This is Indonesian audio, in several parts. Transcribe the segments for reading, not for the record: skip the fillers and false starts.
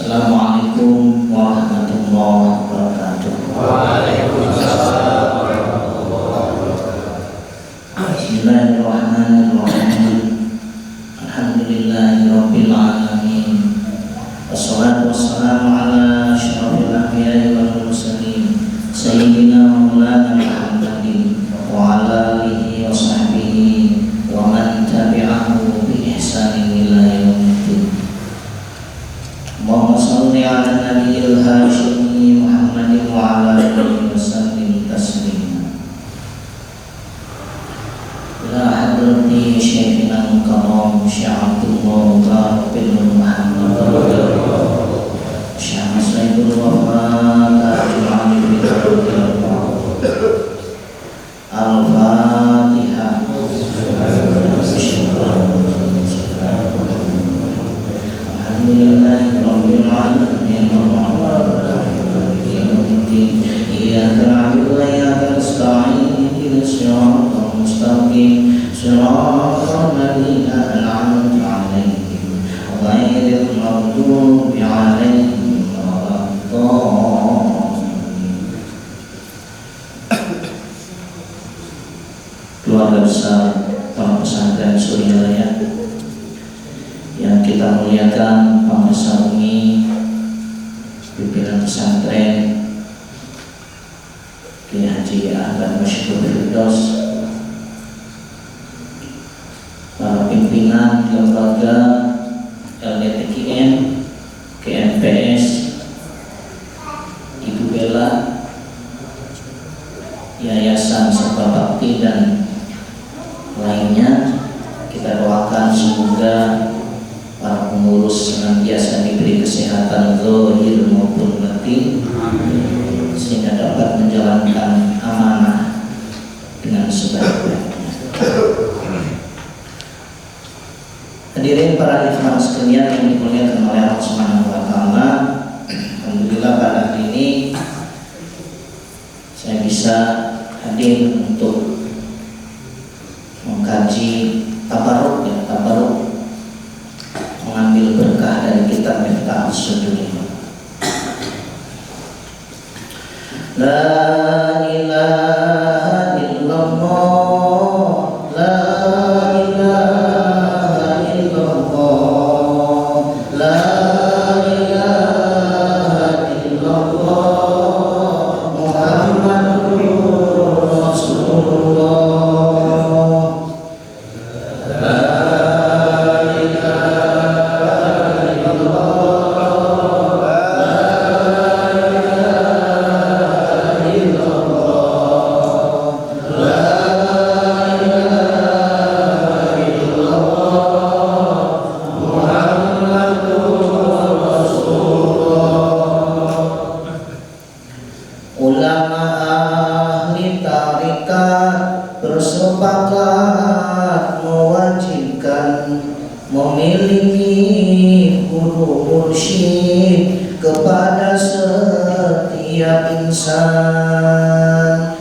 Assalamualaikum warahmatullahi wabarakatuh. Waalaikumsalam warahmatullahi wabarakatuh. Bismillahirrahmanirrahim. Alhamdulillahirabbil alamin. Wassalatu wassalamu ala asyrofil anbiya'i wal mursalin sayyidina wa maulana Muhammadin wa ala alihi wa sahbihi wa man tabi'ahu bi ihsanin ila yaumiddin. Allahumma shalli ala nabiyil hashimi Muhammadin wa ala alihi wa sallim taslima. Ila hadrati syekhina al-karam Syekh Abdullah bin Muhammad Syekh Sayyidul Wafa Tajul Alim bin Al-Fatihah. Alhamdulillahirabbil alamin iyyaka na'budu wa iyyaka nasta'in ihdinas siratal mustaqim siratal ladzina an'amta 'alaihim ghairil maghdubi 'alaihim waladdallin. Keluarga besar Pondok Pesantren Suryalaya yang kita muliakan, Pengurus Umi, pimpinan pesantren, Kiai Haji Ahmad Masyhur Firdaus, para pimpinan lembaga LDTKN, KMPS, Ibu Bella, Yayasan Sabda Bakti dan lainnya, kita doakan semoga para pengurus senantiasa diberi kesehatan zahir maupun batin sehingga dapat menjalankan amanah dengan sebaik-baiknya. Hadirin para ikhwan sekalian yang dimuliakan oleh Allah Subhanahu wa taala, alhamdulillah pada hari ini saya bisa hadir untuk mengkaji tabarruk, mengambil berkah dari kitab Miftahus Sudur. La ilaha illallah, la ilaha illallah, la ilaha illallah, Muhammadur Rasulullah. Bersepakat mewajibkan memiliki guru mursyid kepada setiap insan.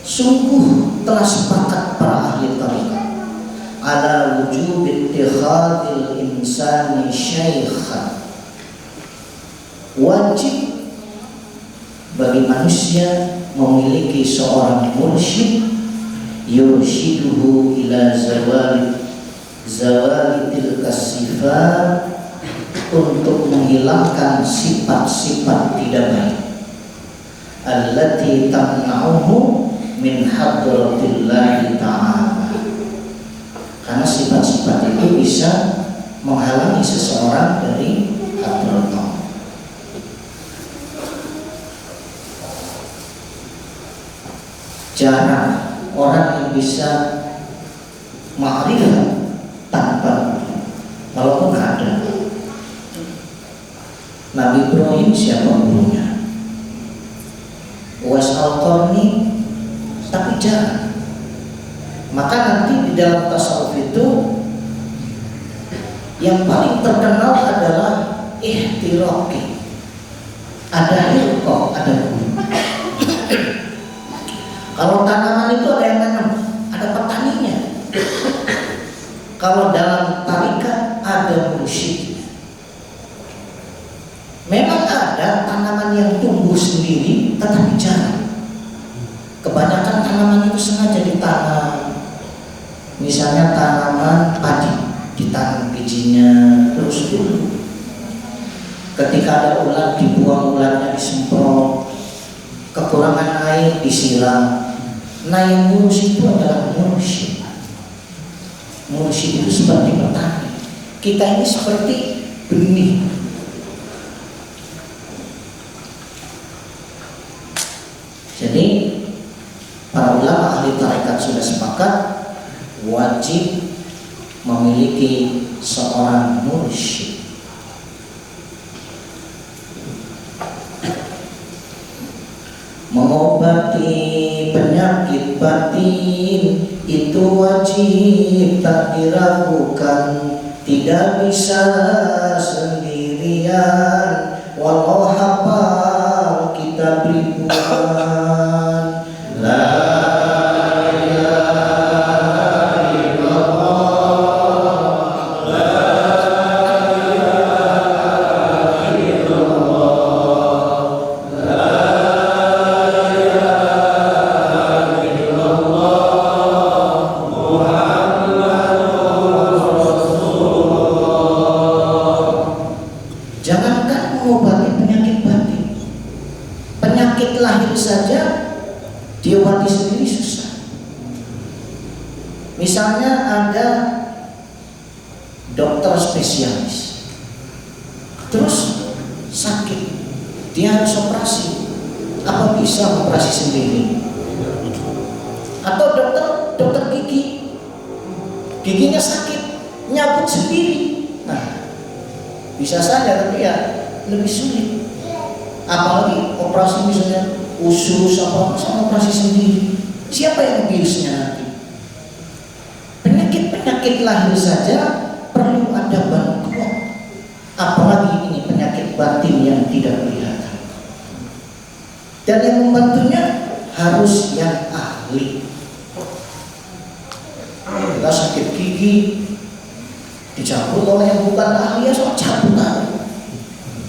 Sungguh telah sepakat para ahli tariqat ala wujub ittikhadil insani syaikhan, wajib bagi manusia memiliki seorang mursyid yurshiduhu ila zawali tilka sifat, untuk menghilangkan sifat-sifat tidak baik allati tamna'uhu min hadratillahi ta'ala, karena sifat-sifat itu bisa menghalangi seseorang dari hadrat Allah. Jarang orang yang bisa ma'rifat tanpa, walaupun ada, Nabi Ibrahim siapa gurunya? Uwais Al-Qarni, tapi jarang. Maka nanti di dalam tasawuf itu yang paling terkenal adalah ihtiraqi. Ada hilqah, ada guru. Kalau tanaman itu ada yang tanam, ada petaninya. Kalau dalam tarikat ada mursyid. Memang ada tanaman yang tumbuh sendiri, tetapi jarang. Kebanyakan tanaman itu sengaja ditanam. Misalnya tanaman padi, ditanam bijinya terus dulu. Ketika ada ulat, dibuang ulatnya, disemprot. Kekurangan air, disiram. Nah, yang ngurus itu adalah mursyid. Mursyid itu seperti petani. Kita ini seperti benih. Jadi para ulama ahli tarekat sudah sepakat wajib memiliki seorang mursyid. Mengobati penyakit batin itu wajib, tak diragukan, tidak bisa sendirian, walau hafal kitab ribuan. La saja diobati sendiri susah. Misalnya ada dokter spesialis, terus sakit, dia harus operasi. Apa bisa operasi sendiri? Atau dokter gigi, giginya sakit, nyabut sendiri. Nah, bisa saja, tapi ya lebih sulit. Apalagi operasi misalnya usus apa, sama operasi sendiri. Siapa yang biusnya nanti? Penyakit lahir saja perlu ada bantuan. Apalagi ini penyakit batin yang tidak kelihatan. Dan yang membantunya harus yang ahli. Kita sakit gigi dicabut oleh yang bukan ahli, ya soal cabutan.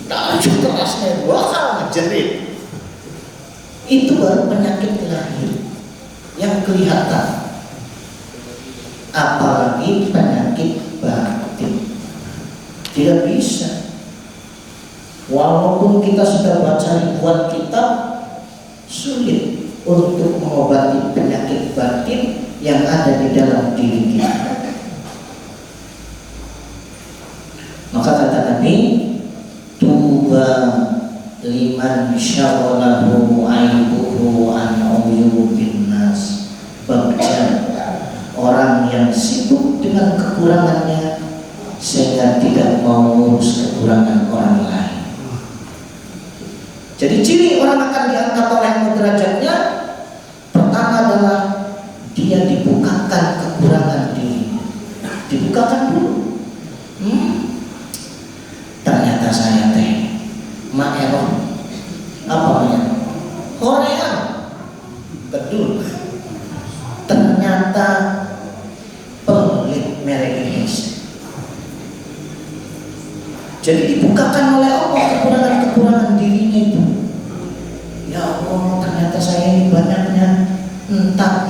Nah, kerasnya bakal ngejerit. Itu baru penyakit lahir yang kelihatan. Apalagi penyakit batin, tidak bisa. Walaupun kita sudah baca ribuan kitab, sulit untuk mengobati penyakit batin yang ada di dalam diri kita. Maka kata Nabi, tuba liman syaghalahu aibuhu an uyubin nas. Bagja orang yang sibuk dengan kekurangannya sehingga tidak mau ngurus kekurangan orang lain. Jadi ciri orang akan diangkat oleh derajatnya, pertama adalah dia dibukakan kekurangan dirinya. Dibukakan dulu. Ternyata saya Maeron, apa namanya? Korea, kedul. Ternyata pelit merek Indonesia. Jadi dibukakan oleh Allah kekurangan dirinya itu. Ya Allah, ternyata saya ini banyaknya entar,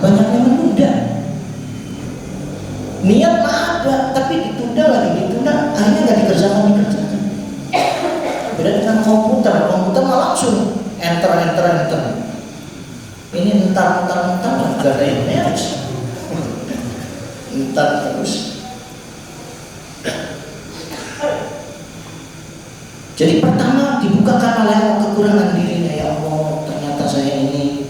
banyaknya menunda. Niat mah ada, tapi ditunda, akhirnya nggak dikerjakan. Beda dengan komputer mah langsung enter. Ini entar nggak ada yang beres. Entar terus. Jadi pertama dibukakan oleh kekurangan dirinya. Ya Allah, ternyata saya ini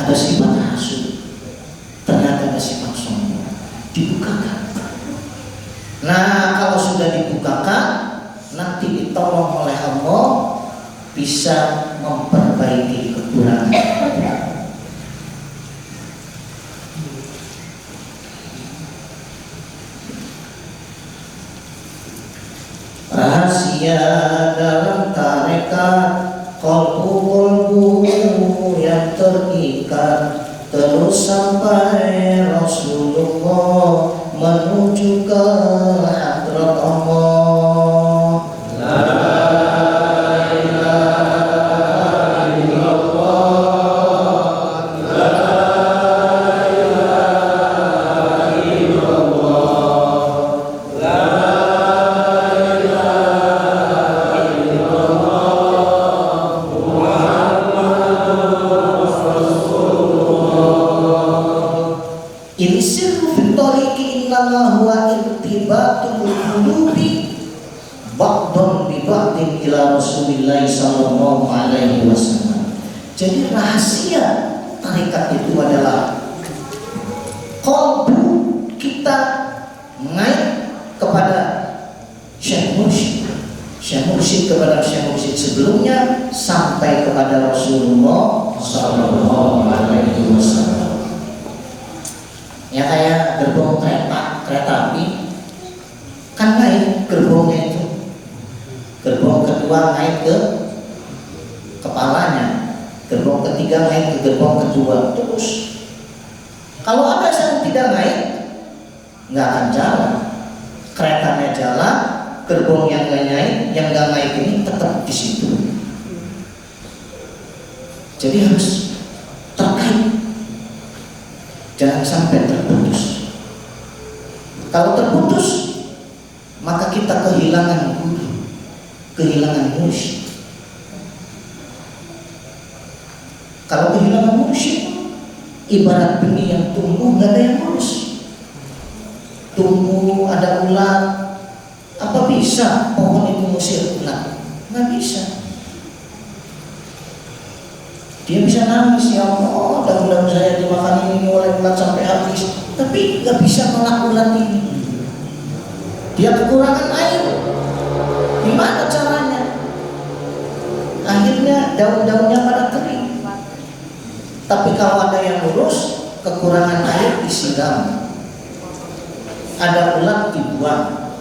ada sifat hasud, ternyata ada sifat sombong. Dibukakan. Nah, kalau sudah sudah dibukakan, nanti ditolong oleh Allah bisa memperbaiki kekurangan. Rahasia dalam tarekat kolbu yang terikat terus sampai Rasulullah menuju ke hadrat Allah. La ilaha illallah, la ilaha illallah, la ilaha illallah, Muhammadur Rasulullah. Ini sirru fi tariqi innama huwa irtibatul qulubi ba'dun bi ba'din ila Rasulillah sallallahu alaihi wasallam. Jadi rahasia tarekat itu adalah qalbu kita naik kepada Syekh Mursyid, Syekh Mursyid kepada Syekh Mursyid sebelumnya sampai kepada Rasulullah sallallahu alaihi wasallam. Ya kayak gerbong kereta api kan naik gerbongnya itu, gerbong kedua naik ke kepalanya, gerbong ketiga naik ke gerbong kedua, terus kalau ada yang tidak naik nggak akan jalan. Keretanya jalan, gerbong yang nggak naik ini tetap di situ. Jadi harus terkait, jangan sampai terputus. Kalau terputus, maka kita kehilangan guru, kehilangan mursyid. Kalau kehilangan mursyid, ibarat benih yang tumbuh nggak ada yang ngurus. Tumbuh ada ulat, apa bisa pohon itu ngusir ulat? Nggak bisa. Dia bisa nangis, ya Allah, daun-daun saya dimakan ini oleh ulat sampai habis, tapi nggak bisa nolak ulat ini. Dia kekurangan air, gimana caranya? Akhirnya daun-daunnya pada kering. Tapi kalau ada yang ngurus, kekurangan air disiram, ada ulat dibuang,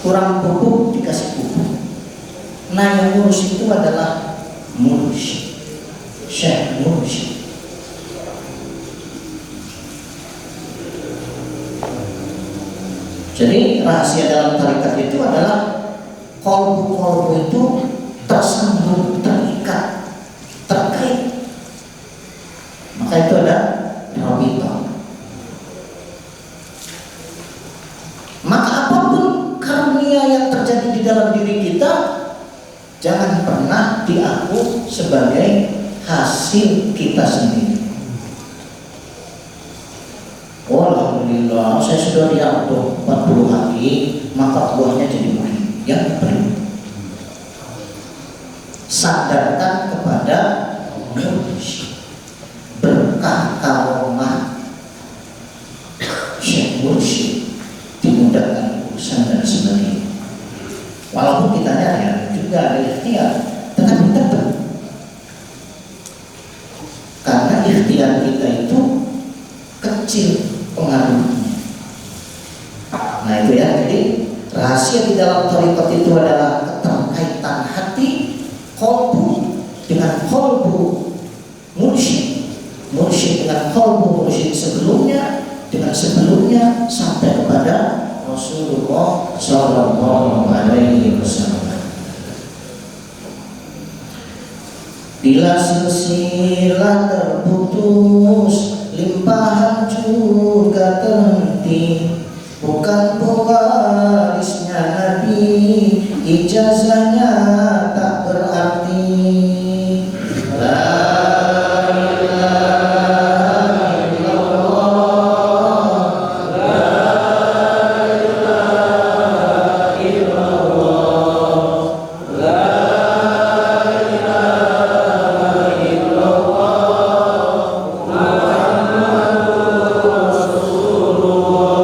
kurang pupuk dikasih pupuk. Nah yang ngurus itu adalah mursyid, Syekh Mursyid. Jadi rahasia dalam tarekat itu adalah kolbu-kolbu itu tersambung, terikat, terkait. Maka itu ada rabitah. Maka apapun karunia yang terjadi di dalam diri kita, jangan pernah diaku sebagai hasil kita sendiri. Alhamdulillah, saya sudah diatur 40 hari, maka buahnya jadi murid. Yang perlu sadarkan kepada mursyid, berkah karomah Syekh Mursyid, dimudahkan urusan dan sebagainya. Walaupun kita ya juga ada ikhtiar, tetapi tetap karena ikhtiar kita itu kecil pengaruhnya. Nah itu ya, jadi rahasia di dalam tarekat itu adalah keterkaitan hati kolbu dengan kolbu mursyid, mursyid dengan kolbu mursyid sebelumnya, dengan sebelumnya sampai kepada Rasulullah Sallallahu Alaihi Wasallam. Bila silsilah terputus, limpahan juga terhenti. Bukan pewarisnya Nabi, ijazahnya tak berarti. La ilaha illallah, la ilaha illallah, la ilaha illallah, Muhammadur Rasulullah.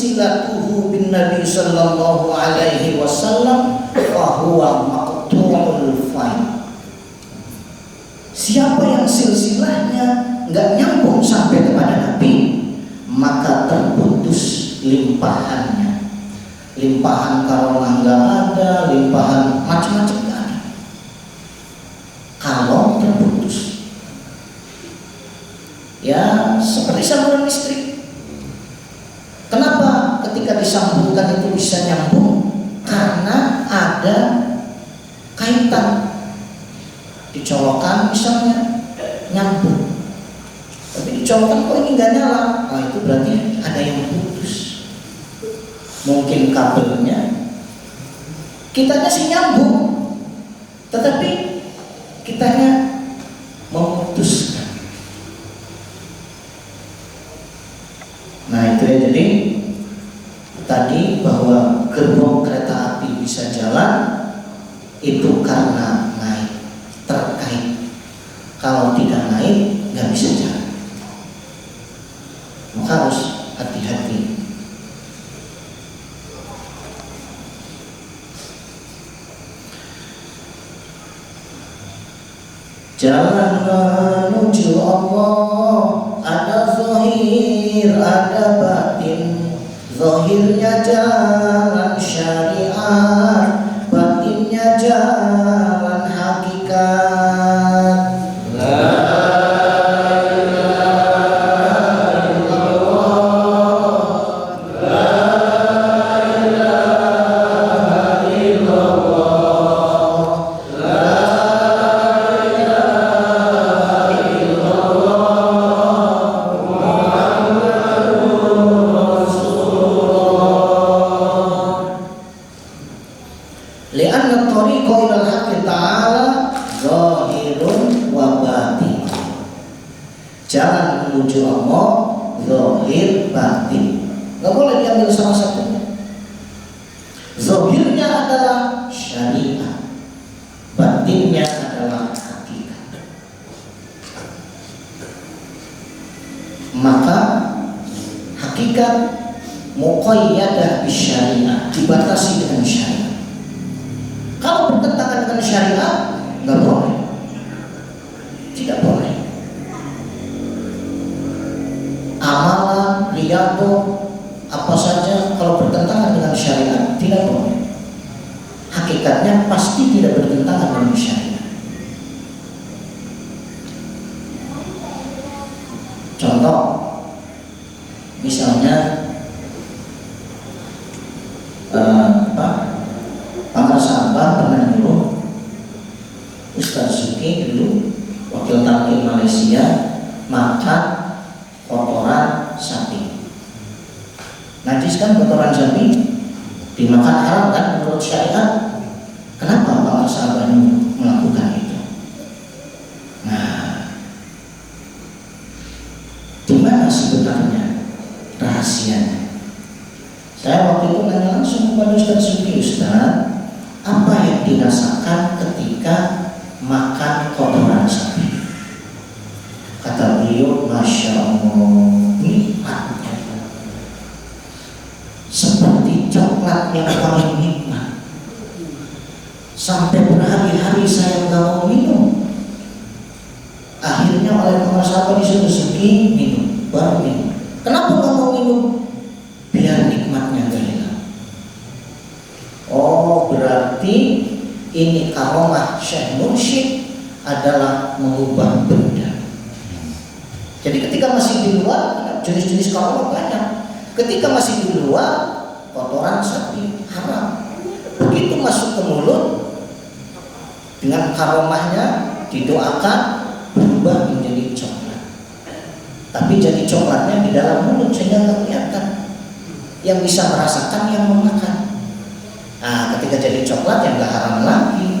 silsilatuhu bin Nabi sallallahu alaihi wasallam fahuwa maqtu'ul faid. Siapa yang silsilahnya nggak nyambung sampai kepada Nabi, maka terputus limpahannya. Limpahan karomah nggak ada, limpahan macam-macam nggak ada. Kalau terputus, ya seperti sambungan listrik. Kenapa ketika disambungkan itu bisa nyambung? Karena ada kaitan. Dicolokkan misalnya nyambung, tapi dicolokkan kok ini nggak nyala, nah itu berarti ada yang putus. Mungkin kabelnya, kitanya sih nyambung, tetapi kitanya memutuskan. Nah itu ya, jadi tadi bahwa gerbong kereta api bisa jalan itu karena naik, terkait. Kalau tidak naik nggak bisa jalan, maka harus hati-hati. Jalan menuju Allah ada zahir, ada batin. Zahirnya jalan syariat, batinnya jalan hakikat. Jalan menuju Allah, zahir, batin. Nggak boleh diambil salah satunya. Zahirnya adalah syariat, batinnya adalah hakikat. Maka hakikat muqayyadah bisyariat, dibatasi dengan syariat. Kalau bertentangan dengan syariat, nggak boleh, tidak boleh. Amalan, riyadhah, apa saja kalau bertentangan dengan syariat tidak boleh. Hakikatnya pasti tidak bertentangan dengan syariat. Contoh, misalnya para sahabat pernah nyuruh Ustaz Zuki dulu wakil tampil Malaysia makan kotoran sapi. Najis kan kotoran sapi, dimakan haram kan menurut syariat. Kenapa para sahabat melakukan itu? Nah, di mana sebenarnya rahasianya? Saya waktu itu nanya langsung kepada Ustaz Suki, Ustaz, apa yang dirasakan ketika makan kotoran sapi? Kata beliau, Masya Allah, nikmatnya seperti coklat yang paling nikmat. Sampai berhari-hari saya nggak mau minum. Akhirnya oleh para sahabat disuruh Suki minum, baru minum. Kenapa nggak mau minum? Biar nikmatnya nggak hilang. Oh, berarti ini karomah Syekh Mursyid adalah mengubah benda. Jadi ketika masih di luar, jenis-jenis karomah banyak. Ketika masih di luar, kotoran sapi haram. Begitu masuk ke mulut, dengan karomahnya didoakan berubah menjadi coklat. Tapi jadi coklatnya di dalam mulut sehingga nggak kelihatan. Yang bisa merasakan yang memakan. Nah, ketika jadi coklat yang nggak haram lagi.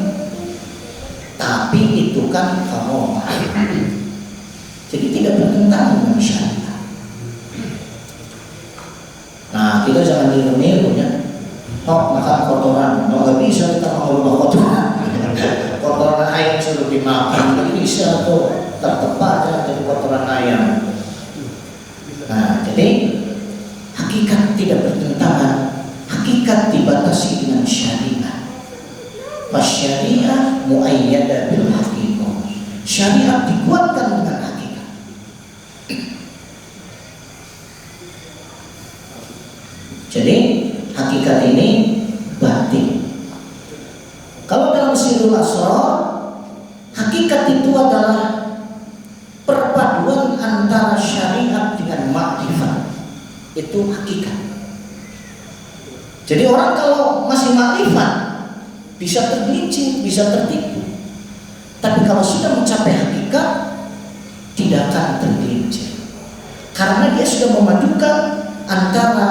Tapi itu kan karomah. Jadi tidak bertentangan dengan syariat. Nah, kita jangan niru-niru ya. Oh, makan kotoran, nggak bisa kita mengubah kotoran. Kotoran ayam suruh dimakan, nggak bisa tuh, tetap aja jadi kotoran ayam. Nah, jadi hakikat tidak bertentangan. hakikat dibatasi dengan syariat. Syariat muayyada bil haqiqah. Syariat dikuatkan dengan hakikat. Jadi hakikat ini batin. Kalau dalam sirul asrar, hakikat itu adalah perpaduan antara syariat dengan makrifat. Itu hakikat. Jadi orang kalau masih makrifat bisa tergelincir, bisa tertipu. Tapi kalau sudah mencapai hakikat, tidak akan tergelincir. Karena dia sudah memadukan antara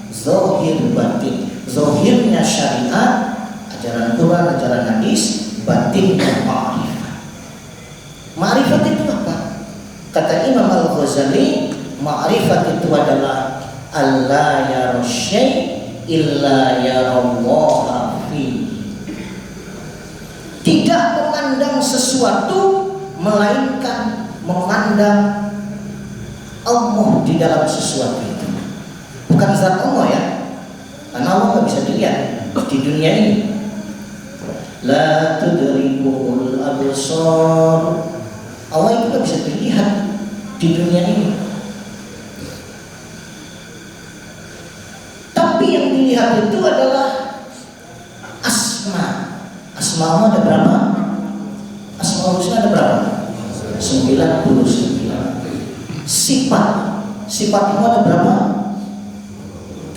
zahir batin. Zahirnya syariat, ajaran Quran, ajaran hadis, batinnya ma'rifat. Ma'rifat itu apa? Kata Imam Al-Ghazali, ma'rifat itu adalah alla yara syai' illa yarallaha fi. Tidak memandang sesuatu melainkan memandang Allah di dalam sesuatu itu. Bukan zat Allah ya, karena Allah nggak bisa dilihat di dunia ini. La tudrikul absar. Allah itu nggak bisa dilihat di dunia ini. Tapi yang dilihat itu adalah asma. Asma Allah ada berapa? Asma Allah ada berapa? 99. Sifat Allah ada berapa?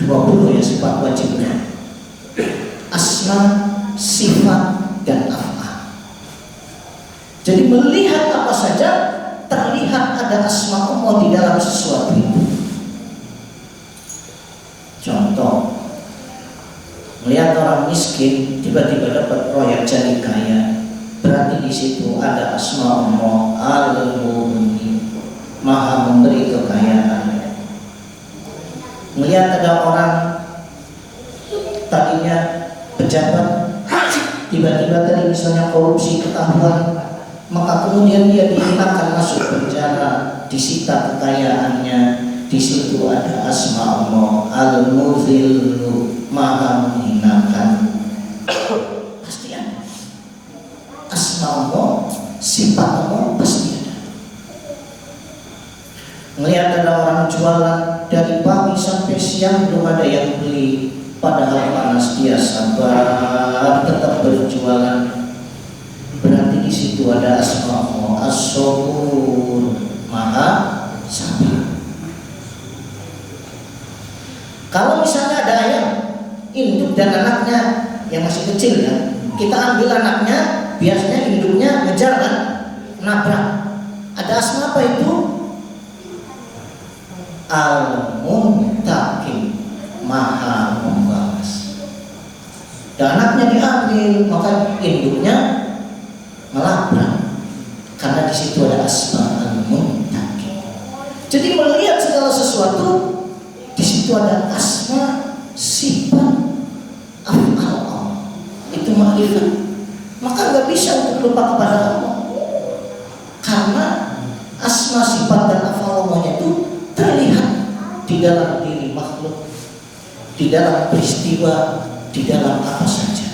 20 ya, sifat wajibnya. Asma, sifat, dan af'al. Jadi melihat apa saja, terlihat ada asma Allah di dalam sesuatu itu. Contoh, melihat orang miskin tiba-tiba dapat proyek jadi kaya, berarti di situ ada asma Allah Al-Mughni, Maha memberi kekayaan. Melihat ada orang tadinya pejabat, tiba-tiba tadi misalnya korupsi ketahuan, maka kemudian dia dihinakan masuk penjara, disita kekayaannya. Di situ ada asma Allah Al-Muzillu, Maha menghinakan. Pasti ada asma Allah, sifat Allah pasti ada. Melihat ada orang jualan dari pagi sampai siang belum ada yang beli, padahal panas dia sabar tetap berjualan, berarti di situ ada asma Allah As-Sabur, Maha sabar. Kalau misalnya ada ayam induk dan anaknya yang masih kecil ya, kita ambil anaknya, biasanya induknya ngejar kan, nabrak. Ada asma apa itu? Al-Muntaqim, Maha membalas. Dan anaknya diambil, maka induknya melabrak. Karena di situ ada asma Al-Muntaqim. Jadi melihat segala sesuatu, di situ ada asma, sifat, af'al Allah. Itu makrifat. Maka nggak bisa untuk lupa kepada Allah. Karena asma, sifat, dan af'al Allah itu terlihat di dalam diri makhluk, di dalam peristiwa, di dalam apa saja.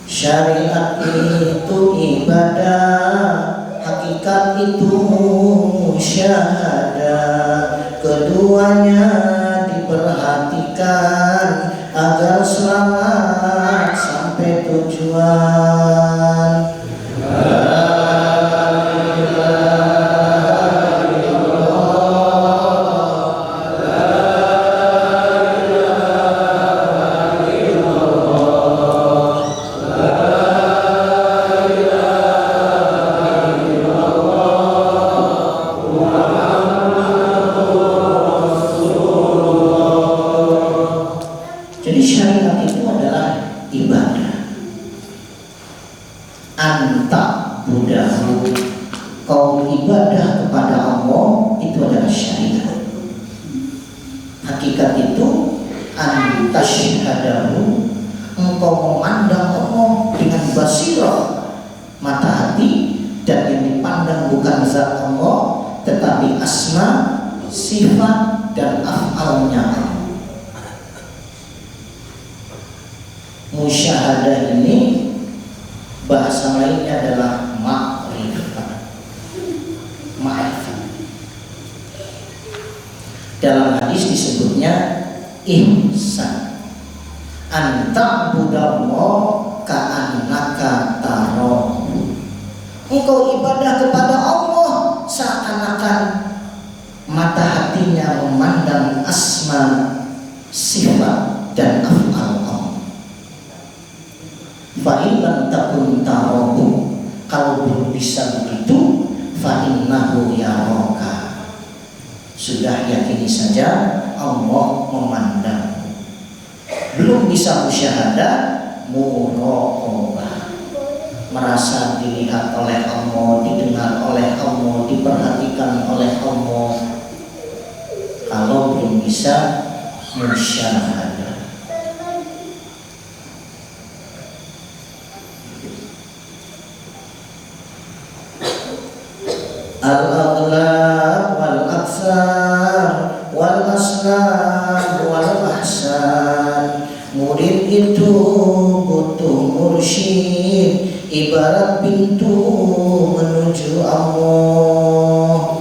Syariat itu ibadah, hakikat itu syahadah. Keduanya diperhatikan agar selamat sampai tujuan. sifat dan af'alnya Allah. Musyahadah ini bahasa lainnya adalah ma'rifat. Dalam hadis disebutnya ihsan. Anta budallah ka'annaka tarahu. Engkau ibadah kepada Allah seakan-akan mata hatinya memandang asma, sifat dan af'al Allah. Fa in lam takun tarahu, kalau belum bisa begitu, fa innahu yaraka. Sudah yakini saja Allah memandang. Belum bisa musyahadah, muraqabah, merasa dilihat oleh Allah, didengar oleh Allah, diperhatikan oleh Allah. Kalau belum bisa musyahadah. Al-aghlab wal-aksar wal-aslam wal-ahsan. Murid itu butuh mursyid, ibarat pintu menuju Allah.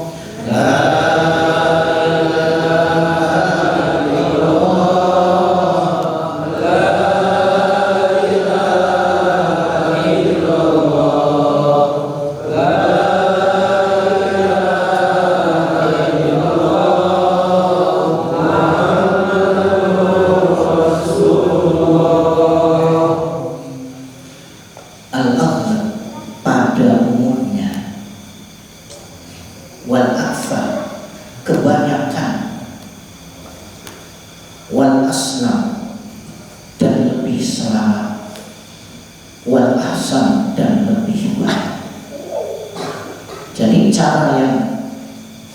Jadi cara yang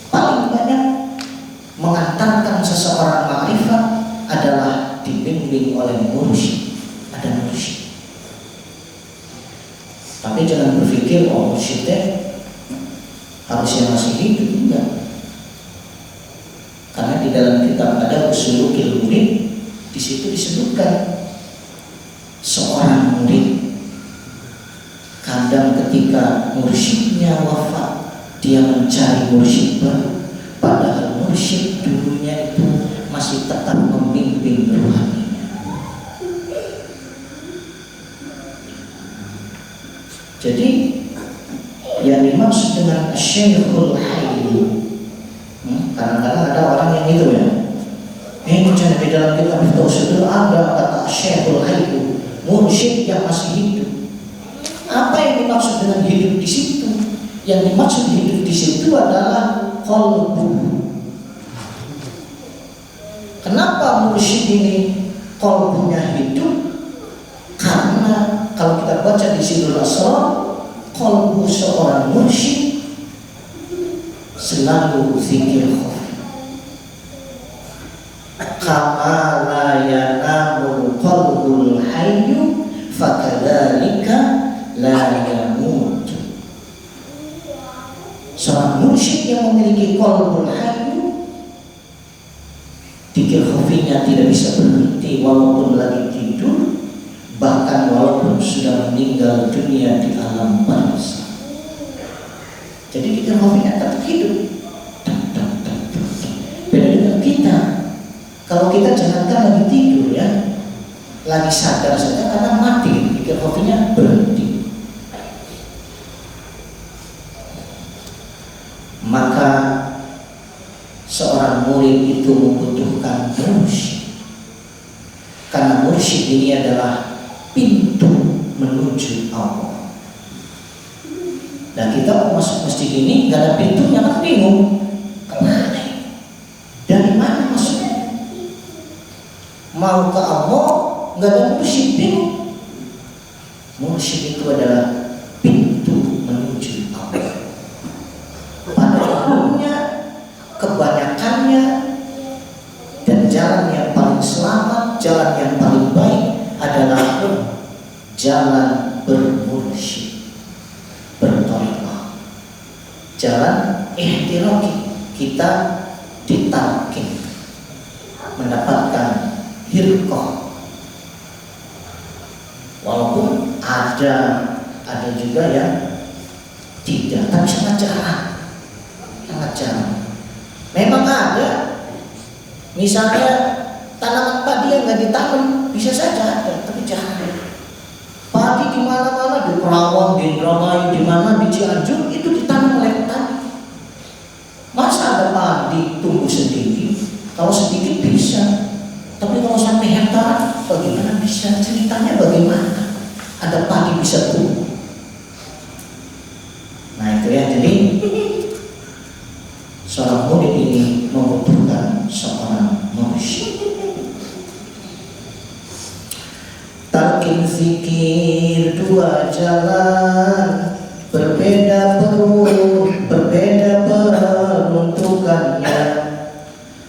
paling banyak mengantarkan seseorang ma'rifat adalah dibimbing oleh mursyid. Ada mursyid. Tapi jangan berpikir mursyidnya harusnya masih hidup, enggak. Karena di dalam kitab ada usulul murid, di situ disebutkan seorang murid kadang ketika mursyidnya wafat, dia mencari mursyid baru, padahal mursyid dulunya itu masih tetap membimbing rohaninya. Jadi yang dimaksud dengan Syekhul Hayy, kadang-kadang ada orang yang itu ya, ini jangan di dalam kitab itu ada kata Syekhul Hayy, mursyid yang masih hidup. Apa yang dimaksud dengan hidup di situ? Yang dimaksud hidup di situ adalah qalbu. Kenapa mursyid ini qalbunya hidup? Karena kalau kita baca di Sirul Asrar, qalbu seorang mursyid selalu zikir khafi. Kama la yanamul qalbul hayyu fakadzalika la yamut. Seorang mursyid yang memiliki qalbul hayyu, zikir khafinya tidak bisa berhenti walaupun lagi tidur, bahkan walaupun sudah meninggal dunia di alam barzakh. Jadi zikir khafinya tetap hidup. Beda dengan kita. Kalau kita jangankan lagi tidur ya, lagi sadar saja karena mati, zikir khafinya berhenti. Maka seorang murid itu membutuhkan mursyid, karena mursyid ini adalah pintu menuju Allah. Dan kita mau masuk masjid ini nggak ada pintunya, kan bingung kemana, dari mana masuknya. Mau ke Allah nggak ada mursyid, bingung. Mursyid itu adalah pintu menuju Allah. Pada umumnya, kebanyakannya, dan jalan yang paling selamat, jalan yang paling baik adalah jalan bermursyid, berthariqah, jalan ihtiraqi. Kita ditalkin, mendapatkan hirqah. Walaupun ada juga yang tidak, tapi sangat jarang. Memang ada, misalnya tanaman padi yang nggak ditanam bisa saja ada, tapi jarang. Padi di mana-mana, di Kerawang, di Indramayu, di mana di Cianjur itu ditanam oleh petani. Masa ada padi tumbuh sendiri? Kalau sedikit bisa, tapi kalau sampai hektar, bagaimana bisa? Ceritanya bagaimana? Ada padi bisa tumbuh. Nah itu ya, jadi seorang murid ini membutuhkan seorang mursyid. Talqin zikir dua jalan, berbeda peruntukannya.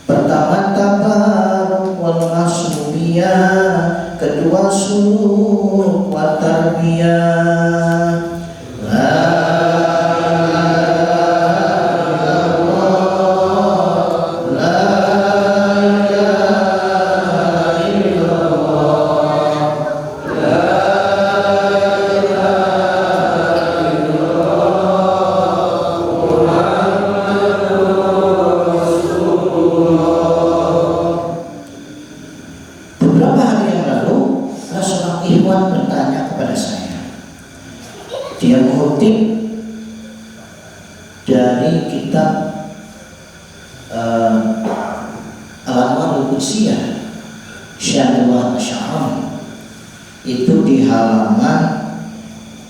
Pertama tabaruk wal masubiyah, kedua suluk wa tarbiyah. Dia mengutip dari kitab Al-Anwarul Qudsiyah Syaikhullah Asy'ari, itu di halaman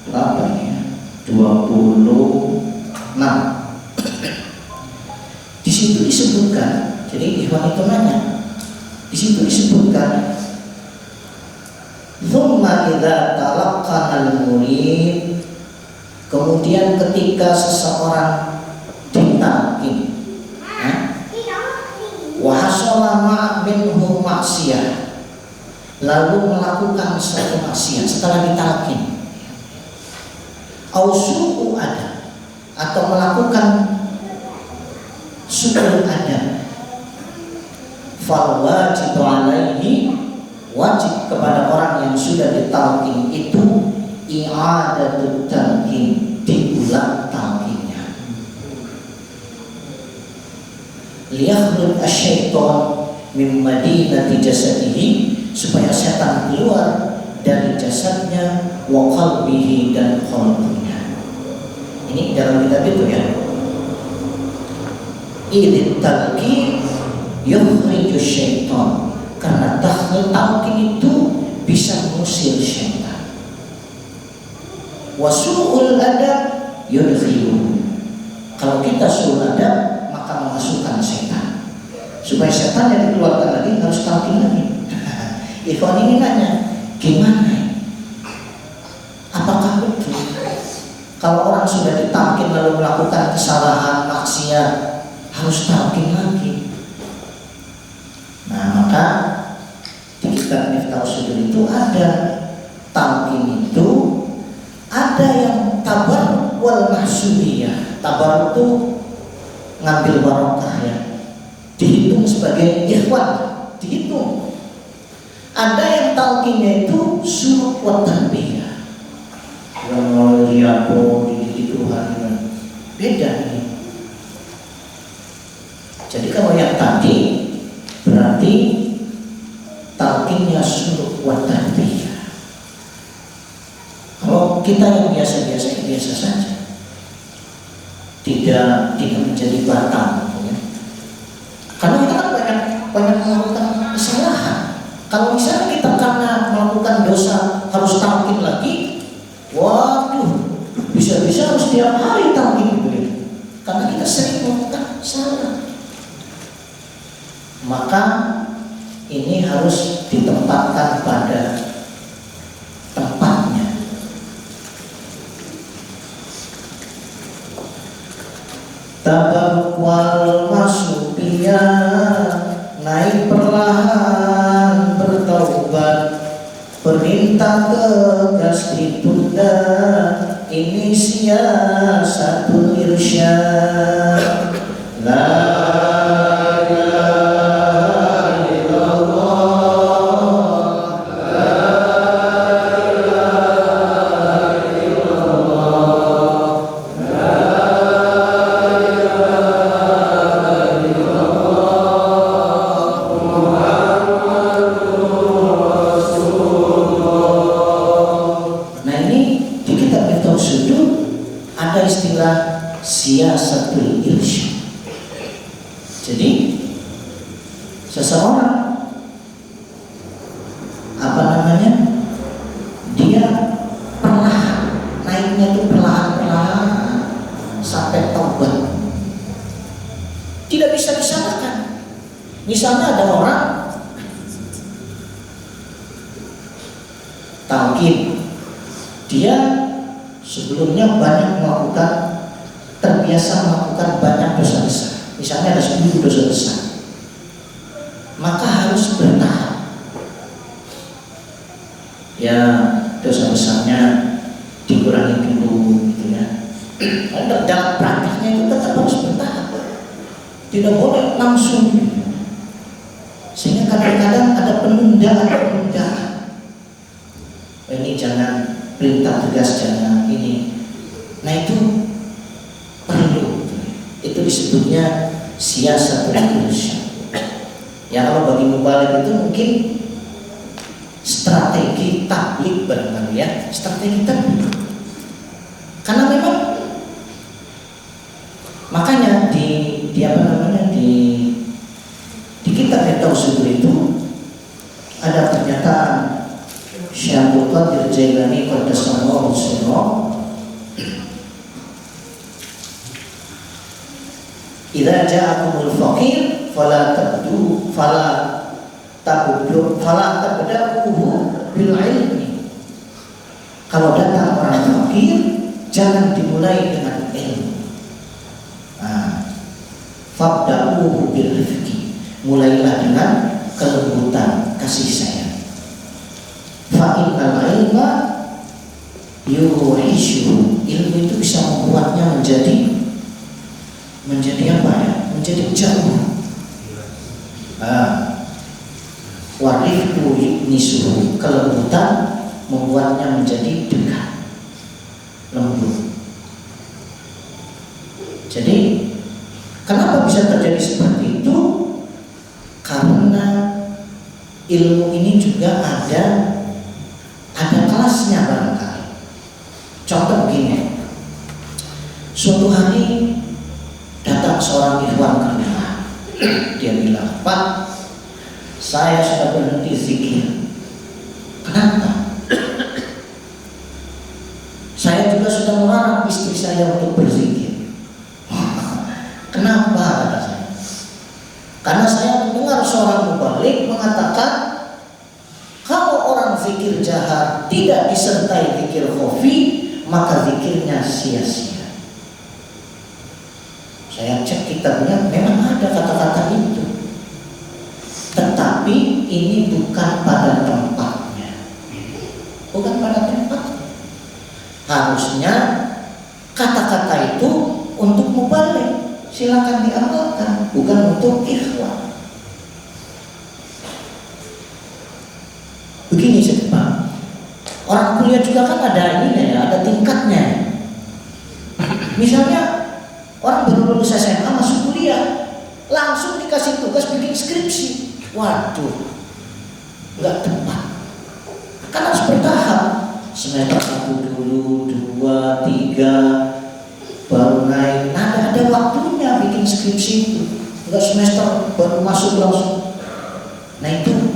berapa ya? 26. Di situ disebutkan, jadi ikhwan itu nanya, di situ disebutkan, "Tsumma idza talaqqana al-murid", kemudian ketika seseorang ditalqin, wa hasala minhu maksiyah, lalu melakukan suatu maksiat setelah ditalqin, au su'u adab, atau melakukan su'ul adab, fal wajibu alaihi, wajib kepada orang yang sudah ditalqin itu i'adatut talqin, diulang talqinnya. Liyakhruj asy-syaitan min madinati jasadihi, supaya setan keluar dari jasadnya, wa qalbihi, dan qalbunya. Ini dalam kitab itu ya. Idit talqin yukhriju syaitan, karena talqin itu bisa mengusir syaitan. Wasu'ul adab yudkhiluhu, kalau kita su'ul adab maka memasukkan setan. Supaya setan yang dikeluarkan lagi harus talqin lagi. Ikhwan ini nanya, gimana? Apakah betul kalau orang sudah ditalqin lalu melakukan kesalahan maksiat harus talqin lagi? Nah maka di kitab Miftahus Sudur itu ada talqin itu, ada yang tabar wal mahsudiyah. Tabar itu ngambil barokah ya, dihitung sebagai ikhwan, dihitung. Ada yang talqinnya itu suluk wa tarbiyah, yang melalui aku dididik Tuhan, beda ini. Jadi kalau yang tadi berarti talqinnya suluk wa tarbiyah. Kalau kita yang biasa saja, tidak menjadi batal, ya. Karena kita kan banyak melakukan kesalahan. Kalau misalnya kita karena melakukan dosa harus talqin lagi, waduh, bisa-bisa harus tiap hari talqin gitu ya. Karena kita sering melakukan salah. Maka ini harus ditempatkan pada tempatnya. Tabaruk wal masubiyah, naik perlahan bertaubat, perintah tegas ditunda, ini siasatul irsyad. La ada istilah siyasatul irsyad. Jadi seseorang dia perlahan naiknya itu perlahan sampai taubat. Tidak bisa disamakan. Misalnya ada orang tauhid, dia sebelumnya terbiasa melakukan banyak dosa besar. Misalnya ada 10 dosa besar, maka harus bertahap. Ya, dosa besarnya dikurangi dulu, gitu ya. Dalam praktiknya itu tetap harus bertahap, tidak boleh langsung. Sehingga kadang-kadang ada penundaan. Ini jangan, perintah tegas jangan ini. Nah itu perlu. Itu disebutnya siyasatul irsyad. Ya kalau bagi mubalik itu mungkin strategi tablik barangkali ya, strategi tablik. Karena memang makanya di kitab Tauhid itu ada pernyataan Syekh Abdul Qadir Jailani qaddasallahu sirrahu, idza ja'akumul faqir fala tabda'uhu bil ilmi. Kalau datang orang fakir, jangan dimulai dengan ilmu. Fabda'uhu bil rifqi. Mulailah dengan kelembutan, kasih sayang. Fa innal ilma yuhishu. Ilmu itu bisa membuatnya menjadi apa ya? Menjadi jauh. Warifku nisuhu, kelembutan membuatnya menjadi dekat, lembut. Jadi kenapa bisa terjadi seperti itu? Karena ilmu ini juga ada kelasnya barangkali. Contoh begini, suatu hari datang seorang ikhwan kerja, dia bilang, Pak, saya sudah berhenti zikir. Kenapa? Saya juga sudah melarang istri saya untuk berzikir. Kenapa? Kata saya. Karena saya mendengar seorang mubalik mengatakan, kalau orang zikir jahat tidak disertai zikir khafi, maka zikirnya sia-sia. Saya cek kitabnya, memang ada kata-kata itu. Tetapi ini bukan pada tempatnya. Bukan pada tempatnya. Harusnya kata-kata itu untuk mubalik, silakan diamalkan, bukan untuk ikhwan. Begini Pak, orang kuliah juga kan ada ini ya, ada tingkatnya. Misalnya orang baru lulus SMA masuk kuliah, langsung dikasih tugas bikin skripsi. Waduh, nggak tepat. Kan harus bertahap. Semester 1 dulu, 2, 3, baru naik. Nah, ada waktunya bikin skripsi itu. Enggak semester baru masuk langsung. Nah itu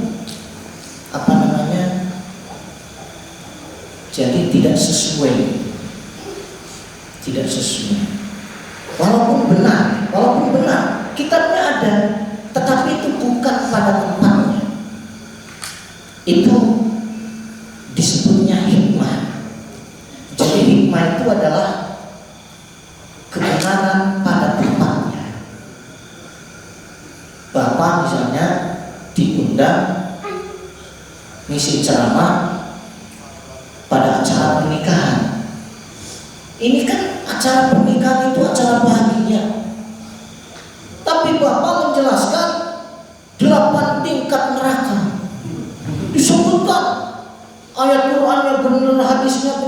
jadi tidak sesuai. Walaupun benar, kitabnya ada, tetapi itu bukan pada tempatnya. Itu disebutnya hikmah. Jadi hikmah itu adalah kebenaran pada tempatnya. Bapak misalnya diundang ngisi ceramah pada acara pernikahan. Ini kan acara pernikahan itu acara bahagia. Tapi Bapak menjelaskan 8 tingkat neraka. Disebutkan ayat Qur'annya benar, hadisnya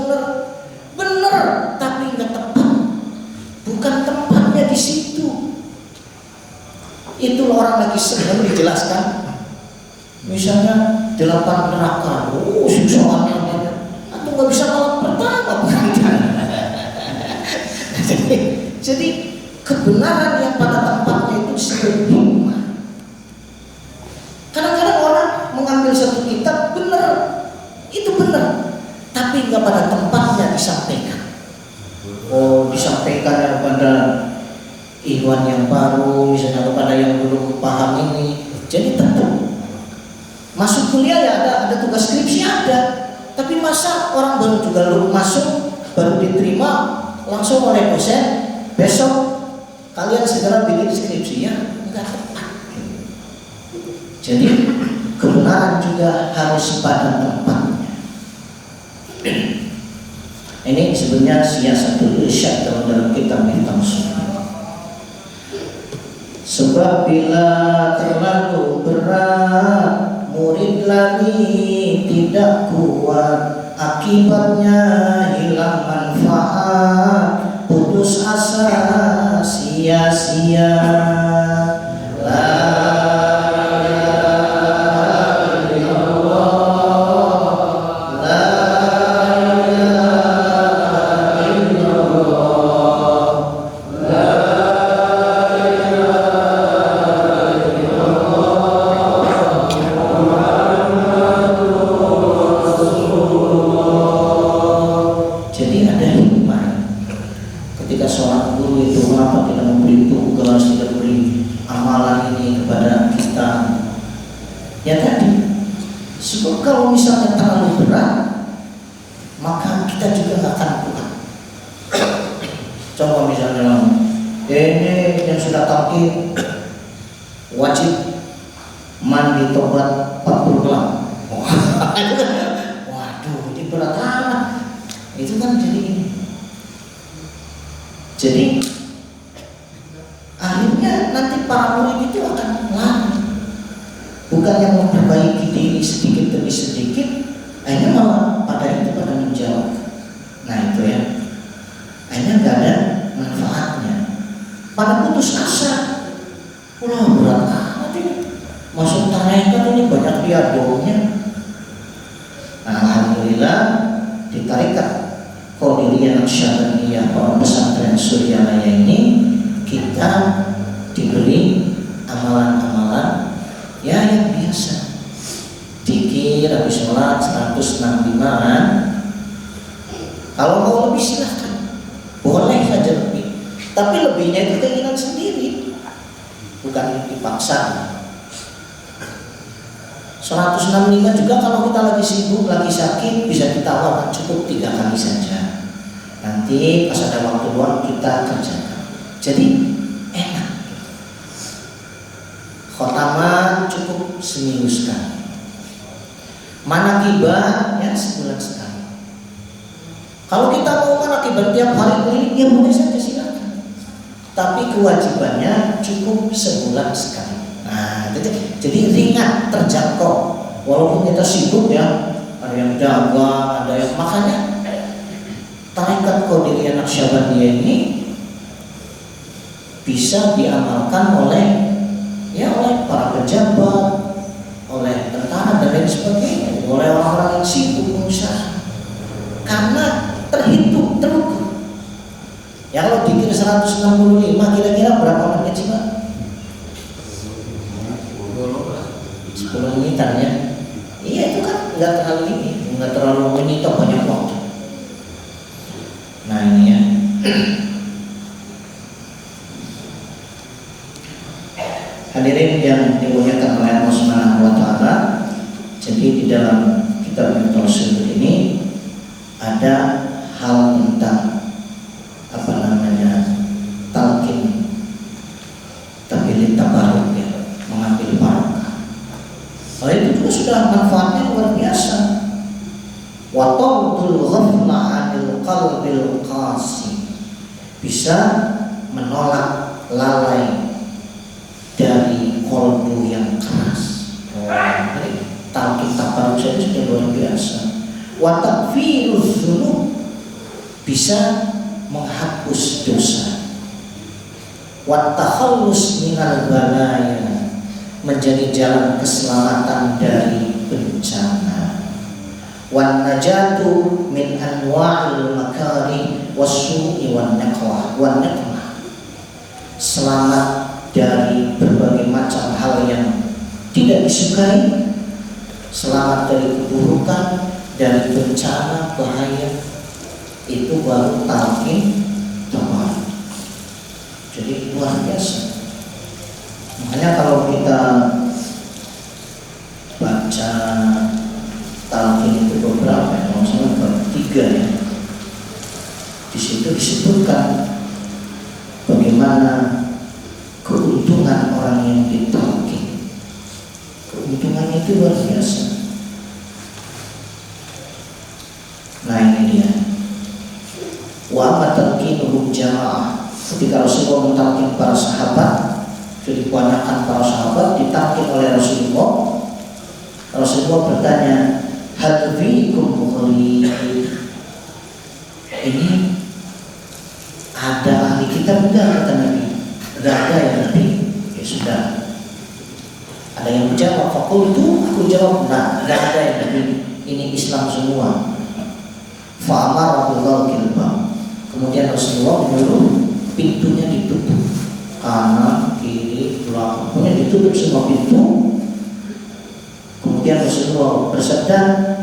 benar, tapi nggak tepat. Bukan tempatnya di situ. Itu orang lagi senang dijelaskan. Misalnya 8 neraka, siksaannya, atau nggak bisa malam pertama. Jadi kebenaran yang pada tempatnya itu disebut hikmah. Kadang-kadang orang mengambil satu kitab benar, itu benar, tapi nggak pada tempatnya disampaikan. Oh, disampaikan kepada ikhwan yang baru, misalnya kepada yang belum paham ini. Jadi tentu masuk kuliah ya ada tugas skripsi ada, tapi masa orang baru juga masuk baru diterima langsung oleh dosen, besok kalian segera bikin skripsinya, nggak tepat. Jadi kebenaran juga harus pada tempatnya. Ini sebenarnya siasatul irsyad dalam kitab Miftah Sunnah. Sebab bila terlalu berat, murid lagi tidak kuat, akibatnya hilang manfaat, putus asa, sia-sia. Wajib mandi tobat 40 gelang. Waduh, ini berat amat. Itu kan jadi ini. Jadi akhirnya nanti para murid itu akan lari. Bukan yang memperbaiki diri sedikit demi sedikit, akhirnya malah pada menjauh. Nah itu ya. Akhirnya nggak ada manfaatnya. Pada putus asa. Wah berat amat ini, masuk tarekat ini banyak riadohnya. Nah, alhamdulillah di tarekat Qadiriyah Naqsyabandiyah Pondok Pesantren Suryanaya ini kita diberi amalan-amalan ya yang biasa. Dikir habis sholat 165-an. Kalau mau lebih silahkan, boleh saja lebih. Tapi lebihnya itu keinginan sendiri, bukan dipaksa. 165 juga kalau kita lagi sibuk, lagi sakit, bisa ditawar, cukup 3 kali saja. Nanti pas ada waktu luang kita kerjakan. Jadi enak. Khotamah cukup seminggu sekali. Manakibah ya sebulan sekali. Kalau kita mau manakibah tiap hari keliling, ya boleh saja silakan. Tapi kewajibannya cukup sebulan sekali. Nah, jadi ringan, terjangkau. Walaupun kita sibuk ya, ada yang dagang, ada yang makanya tarekat Qadiriyah Naqsyabandiyah ini bisa diamalkan oleh para pejabat, oleh tentara dan lain sebagainya, oleh orang-orang yang sibuk berusaha. Karena terhitung terukur. Ya kalau dikira 165 kira-kira berapa menit sih Pak? 10 menitan ya. Iya itu kan nggak terlalu menyita banyak waktu. Nah ini ya. Hadirin yang dimuliakan oleh Allah Subhanahu wa taala. Jadi di dalam kitab Tauhid ini ada hal tentang talqin tabilit tabarruk ya, mengambil barokah. Hal itu juga sudah manfaatnya luar biasa. Wa tawdul ghafla 'anil qalbil qasi, bisa menolak lalai dari kolbu yang keras. Talqin tabarruk saja sudah luar biasa. Wa takfiruz dzunub, bisa menghapus dosa. Wa takhallus minal balaya, menjadi jalan keselamatan dari bencana. Wan najatu min anwa'il makari wasu'i wan naqwah wan naqmah, selamat dari berbagai macam hal yang tidak disukai, selamat dari keburukan, dari bencana, bahaya. Itu baru talqin terbaik. Jadi luar biasa. Makanya kalau kita baca talqin itu beberapa, kalau salah bab 3 ya, di situ disebutkan bagaimana keuntungan orang yang ditalqin. Keuntungannya itu luar biasa. Nah ini dia. Wa matalqinuhum jamaah. Ketika Rasulullah mentalqin para sahabat, jadi kebanyakan para sahabat ditalqin oleh Rasulullah. Rasulullah bertanya, hal fiikum mukhli? Ini ada ahli kitab enggak, kata Nabi? Enggak ada ya Nabi? Ya sudah. Ada yang menjawab, fakultu, aku jawab, nah enggak ada ya Nabi. Ini Islam semua. Fa'amar Abdullah Kilbam. Kemudian Rasulullah menyuruh pintunya ditutup, kanan, kiri, belakang, pokoknya ditutup semua pintu. Kemudian Rasulullah bersabda,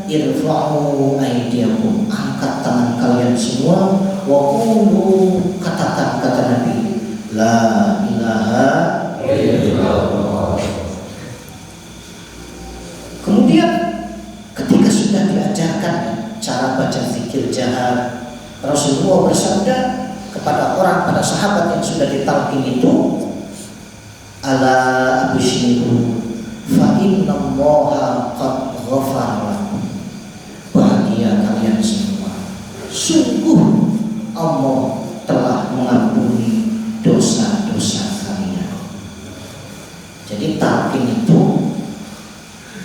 irfa'u aydiyakum, angkat tangan kalian semua, wa qulu, katakan, kata Nabi, la ilaha illallah. Kemudian ketika sudah diajarkan cara baca zikir jahar, Rasulullah bersabda kepada orang, pada sahabat yang sudah ditalqin itu, ala abshiru fa innallaha qad ghafara lakum. Bahagia kalian semua, sungguh Allah telah mengampuni dosa-dosa kalian. Jadi talqin itu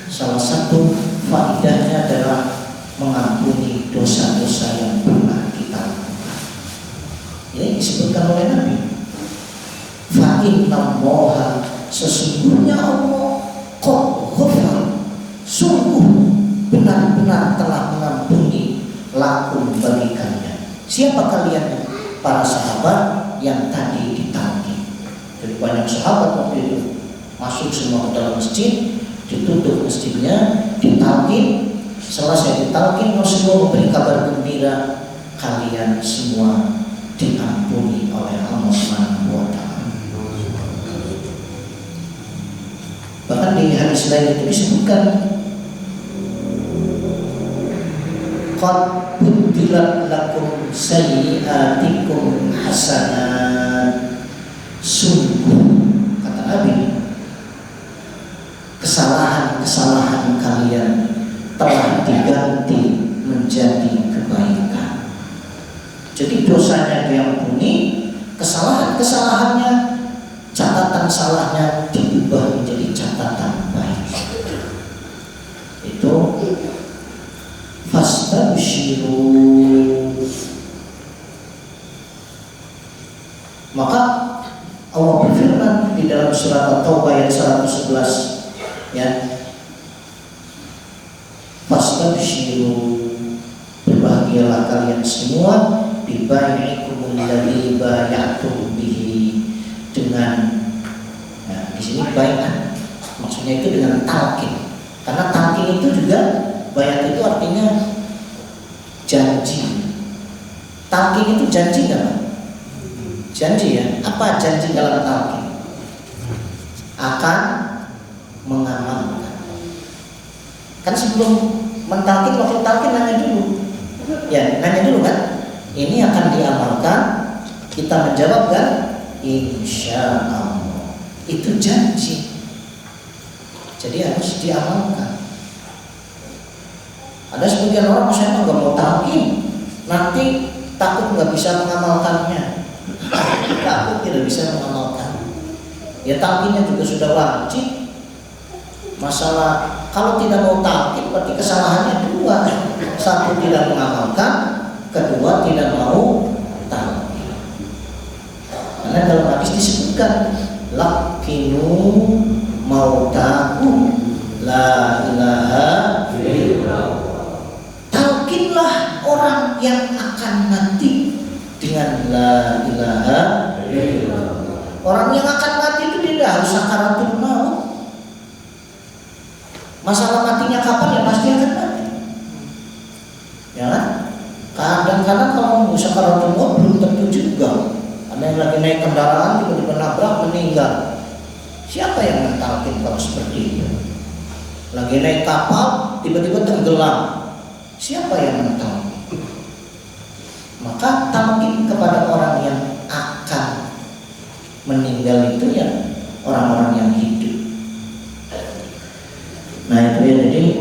salah satu faedahnya adalah mengampuni dosa-dosa yang pernah kita lakukan. Ini disebutkan oleh Nabi. Fa innallaha, sesungguhnya Allah qad ghafara, sungguh benar-benar telah mengampuni lakum, bagi kalian. Siapa kalian? Para sahabat yang tadi ditalqin. Jadi banyak sahabat waktu itu masuk semua ke dalam masjid, ditutup masjidnya, ditalqin. Selesai ditalqin, Rasulullah memberi kabar gembira, kalian semua diampuni oleh Allah Subhanahu wa Ta'ala. Bahkan di hadis lain itu disebutkan, qad buddilat lakum sayyi'atikum hasanat. Sungguh, kata Nabi, kesalahan-kesalahan kalian telah diganti menjadi kebaikan. Jadi dosanya diampuni, kesalahan-kesalahannya, catatan salahnya diubah menjadi catatan baik. Itu fastabshiru. Maka Allah berfirman di dalam surat At-Taubah ayat 111, ya, fastabshiru, berbahagialah kalian semua, bibai'ikum alladzi bay'atum bihi, dengan, nah, di sini bai'ah maksudnya itu dengan talqin. Karena talqin itu juga, bayat itu artinya janji. Talqin itu janji enggak, Pak? Janji ya. Apa janji dalam talqin? Akan mengamalkan. Kan sebelum mentalqin, waktu talqin nanya dulu. Ya, nanya dulu kan? Ini akan diamalkan? Kita menjawab kan? Insya Allah. Itu janji. Jadi harus diamalkan. Ada sebagian orang, saya nggak mau talqin, nanti takut nggak bisa mengamalkannya. Takut tidak bisa mengamalkan. Ya talqinnya juga sudah wajib. Masalah kalau tidak mau talqin berarti kesalahannya dua. Satu, tidak mengamalkan, kedua, tidak mau talqin. Karena dalam hadis disebutkan, laqinu mautakum la ilaha illallah. Talqinlah orang yang akan mati dengan la ilaha illallah. Orang yang akan mati itu tidak harus sakaratul maut. Masalah matinya kapan ya pasti akan mati. Ya kan? Kadang-kadang kalau nunggu sakaratul maut belum tentu juga. Ada yang lagi naik kendaraan tiba-tiba nabrak meninggal. Siapa yang mentalkin kalau seperti itu? Lagi naik kapal tiba-tiba tenggelam. Siapa yang mentalkin? Maka talqin kepada orang yang akan meninggal itu ya orang-orang yang hidup. Nah itu ya, jadi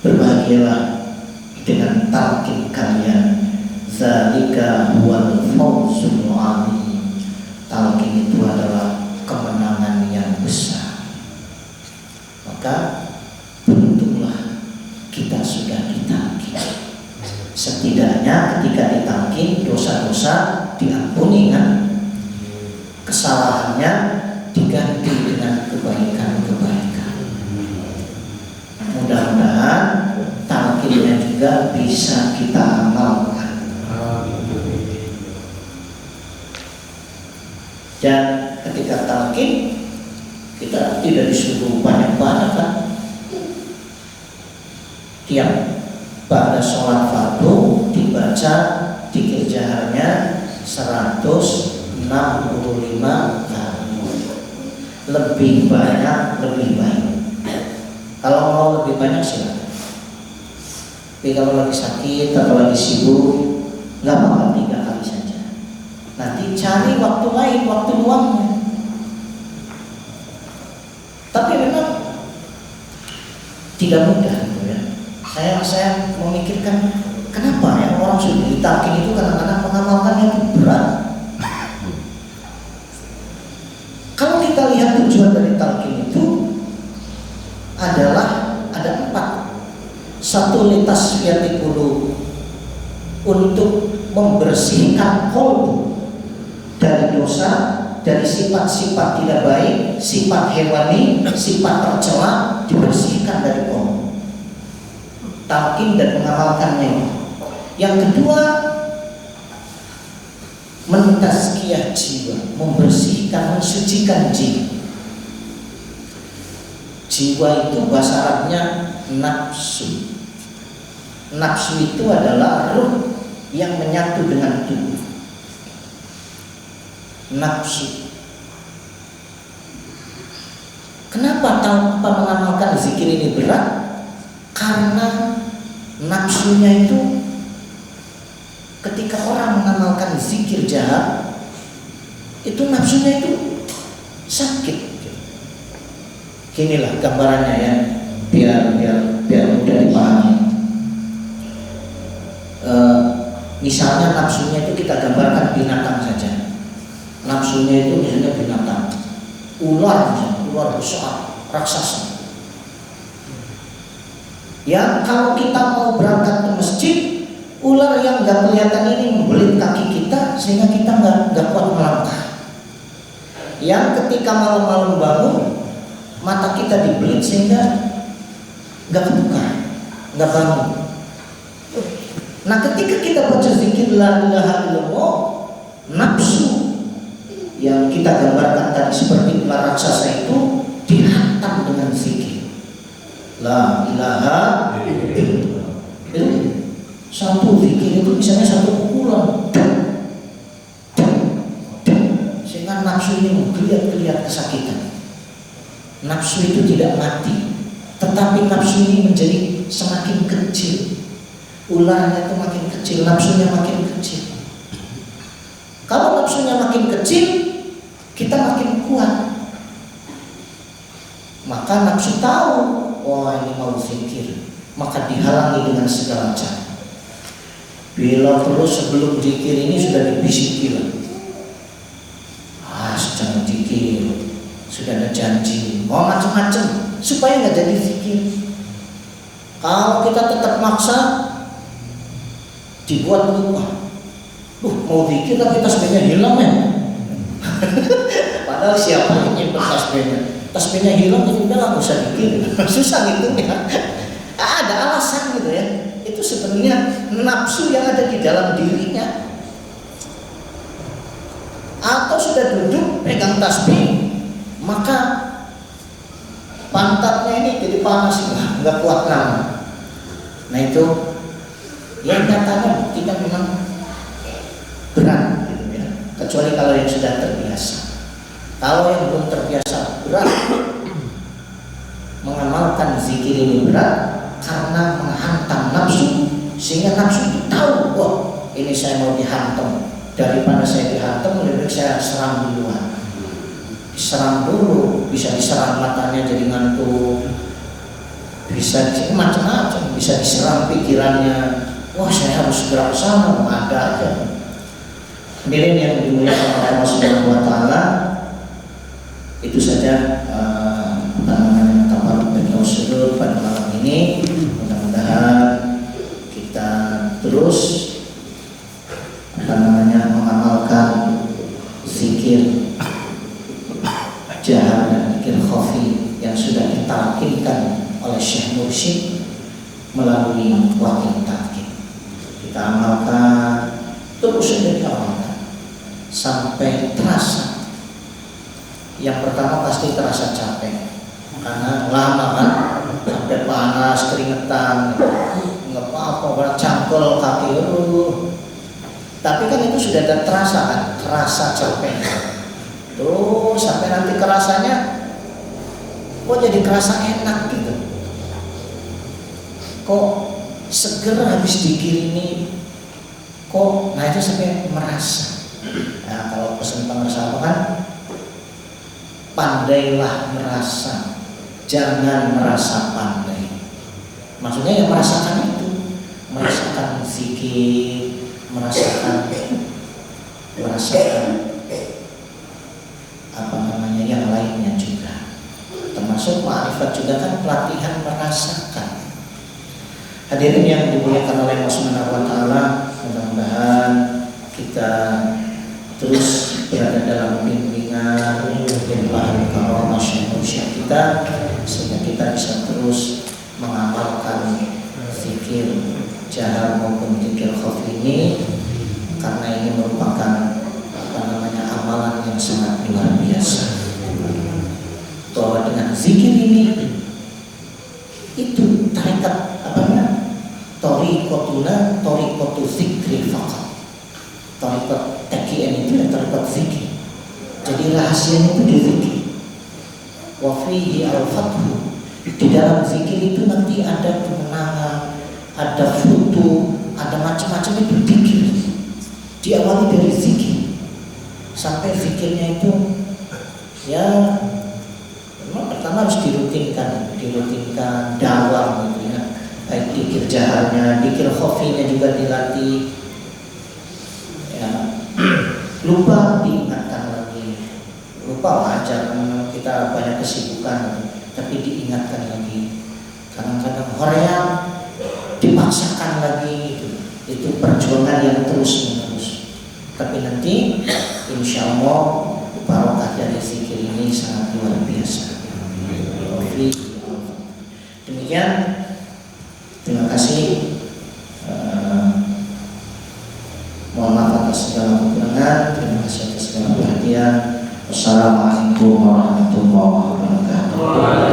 berbahagialah dengan talqin kalian. Zalika huwal fawzul azim. Talqin itu adalah kemenangan yang besar. Maka beruntunglah kita sudah ditalqin. Setidaknya ketika ditalqin dosa-dosa diampuni kan, kesalahannya diganti dengan kebaikan-kebaikan. Mudah-mudahan talqinnya juga bisa kita amalkan. Dan ketika talqin kita tidak disuruh banyak-banyak kan. Tiap pada sholat fardu dibaca dzikir jaharnya 165 kali. Lebih banyak lebih baik. Kalau mau lebih banyak silakan. Tapi kalau lagi sakit atau lagi sibuk nggak apa-apa 3 kali saja. Nanti cari waktu lain, waktu luangnya. Tapi memang tidak mudah gitu ya. Saya memikirkan kenapa ya orang sudah ditalqin itu kadang-kadang mengamalkannya itu berat. Kalau kita lihat tujuan dari talqin itu adalah ada 4. 1 litasfiyati qulub, untuk membersihkan qalbu dari dosa, dari sifat-sifat tidak baik, sifat hewani, sifat tercela, dibersihkan dari qalbu. Talqin dan mengamalkannya. Yang kedua, mentazkiyah jiwa, membersihkan, mensucikan jiwa. Jiwa itu bahasa Arabnya nafsu. Nafsu itu adalah ruh yang menyatu dengan tubuh. Nafsu. Kenapa tanpa mengamalkan zikir ini berat? Karena nafsunya itu ketika orang mengamalkan zikir jahat itu nafsunya itu sakit. Inilah gambarannya ya, biar mudah dipahami. Misalnya nafsunya itu kita gambarkan binatang saja. Nafsunya itu misalnya binatang, ular misalnya, ular besar, raksasa. Ya kalau kita mau berangkat ke masjid, ular yang nggak kelihatan ini membelit kaki kita sehingga kita nggak kuat melangkah. Yang ketika malam-malam bangun, mata kita dibelit sehingga nggak kebuka, nggak bangun. Nah ketika kita baca zikir la ilaha illallah, nafsu yang kita gambarkan tadi seperti ular raksasa itu dihantam dengan zikir la ilaha illallah. Itu satu zikir itu misalnya 1 pukulan, sehingga nafsu ini menggeliat-geliat kesakitan. Nafsu itu tidak mati, tetapi nafsu ini menjadi semakin kecil. Ularnya itu makin kecil, nafsunya makin kecil. Kalau nafsunya makin kecil, kita makin kuat. Maka nafsu tahu, wah ini mau zikir, maka dihalangi dengan segala cara. Bila terus sebelum zikir ini sudah dibisikin, jangan zikir, sudah ada janji, mau macam-macam supaya nggak jadi zikir. Kalau kita tetap maksa, dibuat lupa. Mau zikir tapi tasbihnya hilang ya. Padahal siapa yang nyimpen tasbihnya? Tasbihnya hilang, jadi udah nggak usah zikir. Susah gitu ya. Ada alasan gitu ya. Itu sebenarnya nafsu yang ada di dalam dirinya atau sudah duduk pegang tasbih, maka pantatnya ini jadi panas, nggak kuat lama. Nah itu ya nyatanya buktikan memang berat gitu ya. Kecuali kalau yang sudah terbiasa. Kalau yang belum terbiasa berat, mengamalkan zikir ini berat karena menghantam nafsu, sehingga nafsu itu tahu, wah ini saya mau dihantam, daripada saya dihantam lebih baik saya serang duluan. Diserang dulu, bisa diserang matanya jadi ngantuk, bisa macam-macam, bisa diserang pikirannya, wah saya harus segera ke sana, ada aja. Hadirin yang dimuliakan oleh Allah Subhanahu wa taala, itu saja tabaruk dan tausudul pada malam ini. Mudah-mudahan kita terus mengamalkan zikir jahar dan zikir khafi yang sudah ditalkinkan oleh Syekh Mursyid melalui wakil talqin. Kita amalkan, terus saja kita amalkan sampai terasa. Yang pertama pasti terasa capek karena lama kan, sampai panas, keringetan, nggak apa-apa, berat cangkul kaki, tapi kan itu sudah terasa kan, terasa capek. Terus sampai nanti kerasanya, kok jadi kerasa enak gitu, kok seger habis dikirimi, kok, nah itu sampai merasa. Nah kalau pesan pengerasa apa kan? Pandailah merasa, jangan merasa pandai. Maksudnya yang merasakan itu, merasakan zikir, merasakan yang lainnya juga. Termasuk ma'rifat juga kan pelatihan merasakan. Hadirin yang dimuliakan oleh Allah Subhanahu wa taala, mudah-mudahan kita terus berada dalam bimbingan limpahan karunia Syekh kita, sehingga kita bisa terus mengamalkan zikir jahar maupun zikir khafi ini, karena ini merupakan amalan yang sangat luar biasa. Bahwa dengan zikir ini itu tarikat thariqatu zikri faqat. Tarikat TKN itu adalah tarikat zikir. Jadi rahasianya itu di zikir. Wa fihi al-fathu. Di dalam zikir itu nanti ada kemenangan, ada futuh, ada macam-macam itu zikir. Diawali dari zikir sampai zikirnya itu ya memang pertama harus dirutinkan dawam gitu ya, baik zikir jaharnya, zikir khafinya juga dilatih ya. Lupa diingatkan lagi, lupa wajar, memang kita banyak kesibukan, tapi diingatkan lagi. Kadang-kadang hoream dipaksakan lagi, itu perjuangan yang terus-menerus. Tapi nanti insya Allah barokah dari zikir ini sangat luar biasa. Demikian, terima kasih. Mohon maaf atas segala kekurangan. Terima kasih atas segala perhatian. Wassalamualaikum warahmatullahi wabarakatuh.